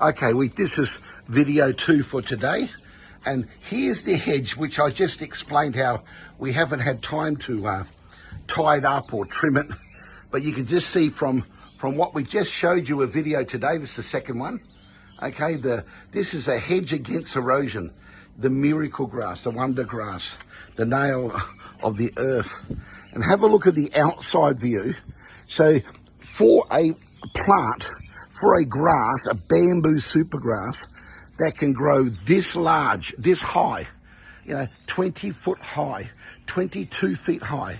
Okay, this is video 2 for today. And here's the hedge, which I just explained how we haven't had time to tie it up or trim it. But you can just see from what we just showed you a video today, this is the second one. Okay, this is a hedge against erosion. The miracle grass, the wonder grass, the nail of the earth. And have a look at the outside view. So for a plant, for a grass, a bamboo supergrass that can grow this large, this high, 20 foot high, 22 feet high,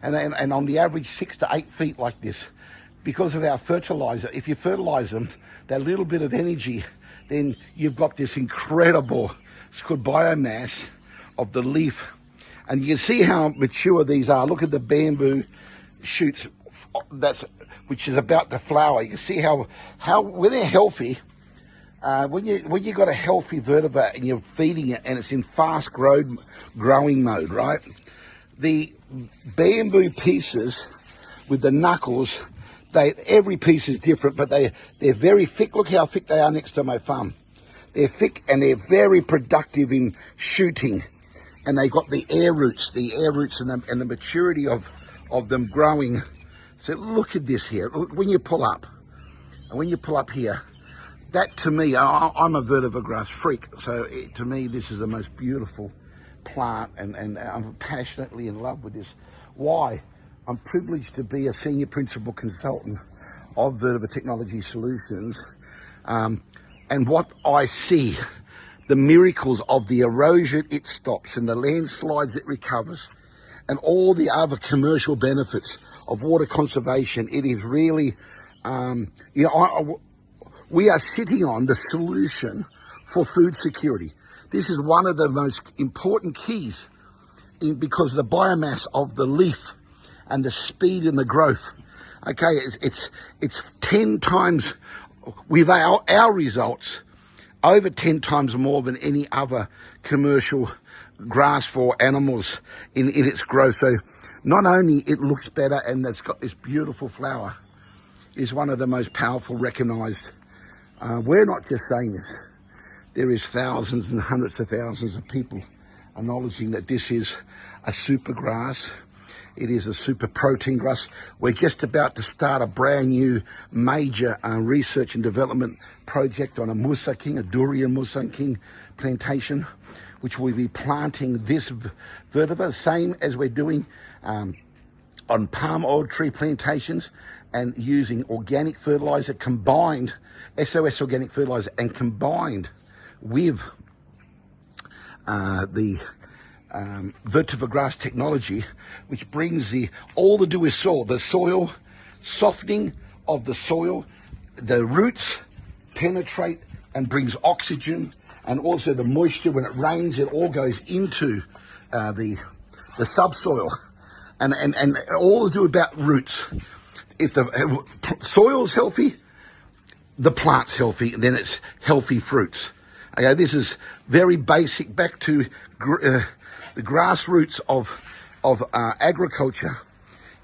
and on the average 6 to 8 feet like this, because of our fertilizer. If you fertilize them, that little bit of energy, then you've got this incredible, it's called biomass of the leaf. And you can see how mature these are. Look at the bamboo shoots which is about to flower. You can see how when they're healthy, when you got a healthy vertebrate and you're feeding it and it's in fast growing mode, right? The bamboo pieces with the knuckles, every piece is different, but they're very thick. Look how thick they are next to my thumb. They're thick and they're very productive in shooting. And they got the air roots and the maturity of them growing. So look at this here. Look, when you pull up here, that to me, I'm a vetiver grass freak. So to me, this is the most beautiful plant, and I'm passionately in love with this. Why? I'm privileged to be a senior principal consultant of Vetiver Technology Solutions. And what I see, the miracles of the erosion it stops and the landslides it recovers and all the other commercial benefits of water conservation, it is really, we are sitting on the solution for food security. This is one of the most important keys because of the biomass of the leaf and the speed and the growth. Okay, it's 10 times, with our results, over 10 times more than any other commercial grass for animals in its growth. So not only it looks better and it's got this beautiful flower, it's one of the most powerful recognized. We're not just saying this. There is thousands and hundreds of thousands of people acknowledging that this is a super grass. It is a super protein grass. We're just about to start a brand new major research and development project on a Musa King, a durian Musa King plantation, which we'll be planting this vetiver, same as we're doing on palm oil tree plantations, and using organic fertilizer combined, SOS organic fertilizer, and combined with the vetiver grass technology, which brings all to do with soil, the soil, softening of the soil, the roots penetrate and brings oxygen, and also the moisture. When it rains, it all goes into the subsoil, and all to do about roots. If the soil's healthy, the plant's healthy, and then it's healthy fruits. Okay, this is very basic, back to the grassroots of agriculture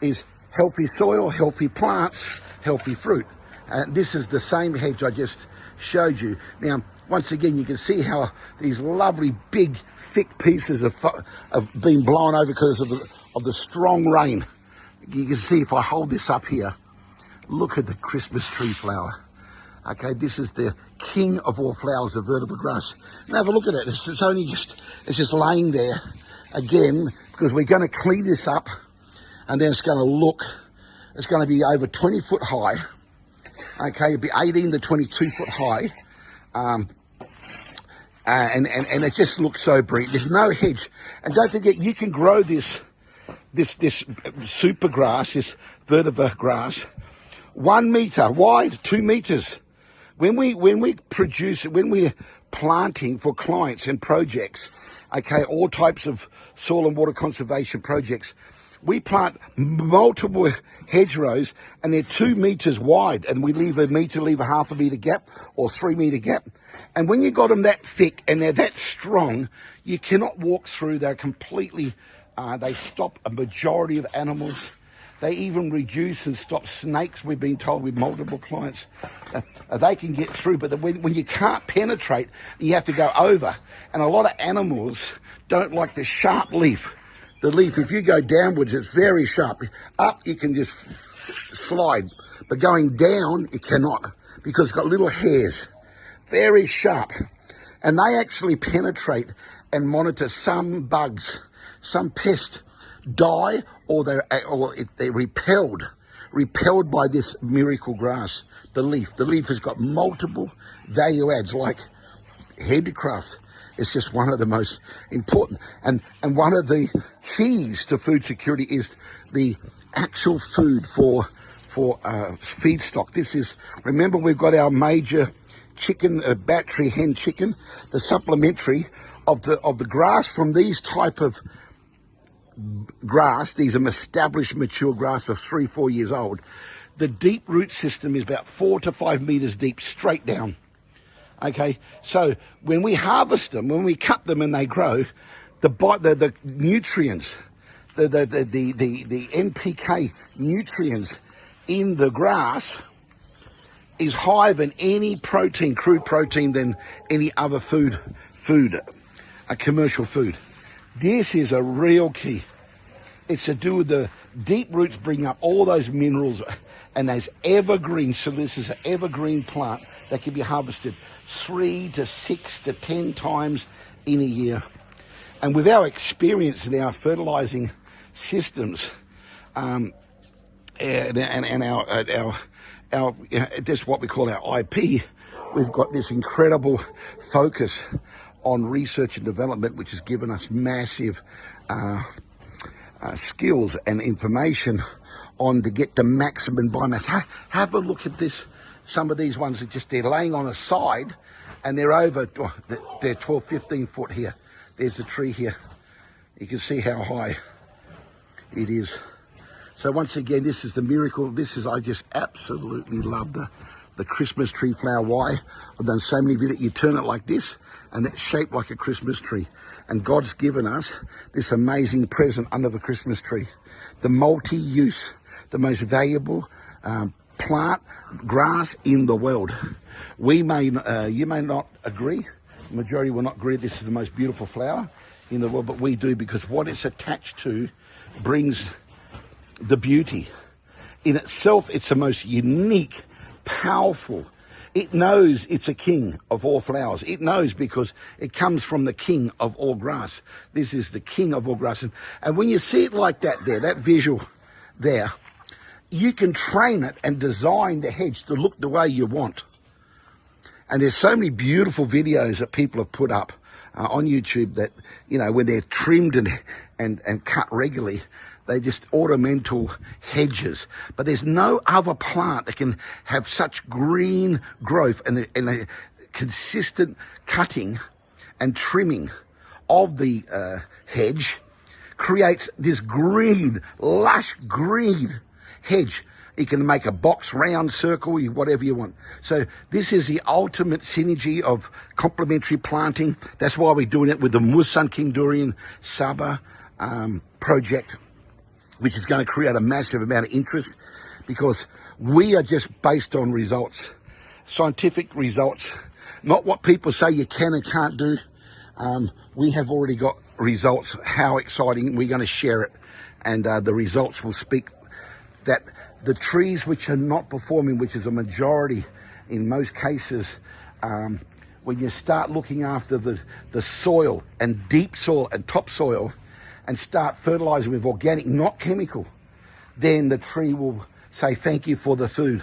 is healthy soil, healthy plants, healthy fruit. And this is the same hedge I just showed you. Now, once again, you can see how these lovely, big, thick pieces have been blown over because of the strong rain. You can see if I hold this up here, look at the Christmas tree flower. Okay, this is the king of all flowers, the vetiver grass. Now have a look at it. It's just laying there again, because we're going to clean this up, and then it's going to be over 20 foot high. Okay, it'll be 18 to 22 foot high. And it just looks so brilliant. There's no hedge. And don't forget, you can grow this super grass, this vetiver grass, 1 meter wide, 2 meters. When we're planting for clients and projects, okay, all types of soil and water conservation projects, we plant multiple hedgerows, and they're 2 meters wide, and we leave a half a meter gap or 3 meter gap. And when you got them that thick and they're that strong, you cannot walk through. They're completely, they stop a majority of animals. They even reduce and stop snakes, we've been told with multiple clients. They can get through, but when you can't penetrate, you have to go over. And a lot of animals don't like the sharp leaf. The leaf, if you go downwards, it's very sharp. Up, you can just slide. But going down, you cannot, because it's got little hairs. Very sharp. And they actually penetrate and monitor some bugs, some pests die, or they're repelled by this miracle grass. The leaf has got multiple value adds, like headcraft. It's just one of the most important, and one of the keys to food security is the actual food for feedstock. This is, remember, we've got our major chicken, battery hen chicken, the supplementary of the grass from these type of grass. These are established mature grass of 3-4 years old. The deep root system is about 4 to 5 meters deep, straight down. Okay, so when we harvest them, when we cut them and they grow, the nutrients, the NPK nutrients in the grass is higher than any protein, crude protein, than any other food, a commercial food. This is a real key. It's to do with the deep roots bring up all those minerals, and there's evergreen. So this is an evergreen plant that can be harvested 3 to 6 to 10 times in a year. And with our experience in our fertilizing systems, and our that's what we call our IP, we've got this incredible focus on research and development, which has given us massive skills and information on to get the maximum biomass. Have a look at this. Some of these ones are just, they're laying on a side, and they're over, they're 12, 15 foot here. There's the tree here. You can see how high it is. So once again, this is the miracle. I just absolutely love the Christmas tree flower. Why? I've done so many videos. You turn it like this, and it's shaped like a Christmas tree. And God's given us this amazing present under the Christmas tree. The multi-use, the most valuable plant, grass in the world. You may not agree. The majority will not agree this is the most beautiful flower in the world, but we do, because what it's attached to brings the beauty. In itself, it's the most unique, powerful. It knows it's a king of all flowers. It knows because it comes from the king of all grass. This is the king of all grass. And when you see it like that there, that visual there, you can train it and design the hedge to look the way you want. And there's so many beautiful videos that people have put up on YouTube that, you know, when they're trimmed and cut regularly, they just ornamental hedges. But there's no other plant that can have such green growth and a consistent cutting and trimming of the hedge creates this green, lush green hedge. You can make a box, round, circle, whatever you want. So this is the ultimate synergy of complementary planting. That's why we're doing it with the Musang King Durian SABAH project, which is going to create a massive amount of interest, because we are just based on results, scientific results, not what people say you can and can't do. We have already got results. How exciting. We're going to share it, and the results will speak that the trees which are not performing, which is a majority in most cases, when you start looking after the soil and deep soil and topsoil, and start fertilizing with organic, not chemical, then the tree will say, thank you for the food.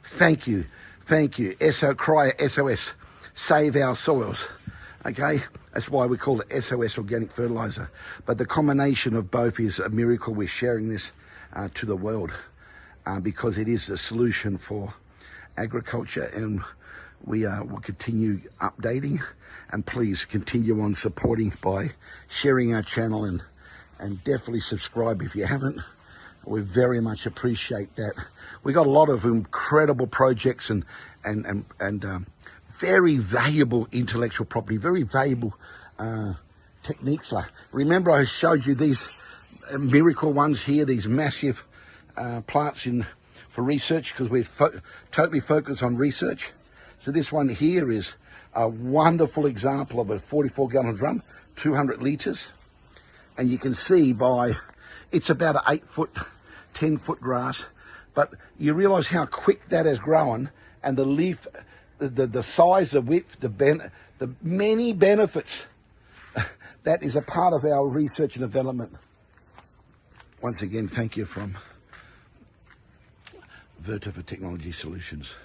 Thank you. Thank you. Cry SOS. Save our soils. Okay? That's why we call it SOS organic fertilizer. But the combination of both is a miracle. We're sharing this to the world because it is the solution for agriculture, and we will continue updating, and please continue on supporting by sharing our channel, and definitely subscribe if you haven't. We very much appreciate that. We got a lot of incredible projects and very valuable intellectual property, very valuable techniques. Remember I showed you these miracle ones here, these massive plants in for research, because we're totally focused on research. So this one here is a wonderful example of a 44-gallon drum, 200 litres. And you can see it's about an 8-foot, 10-foot grass. But you realise how quick that has grown, and the leaf, the size, the width, the many benefits. That is a part of our research and development. Once again, thank you from VETIVER Technology Solutions.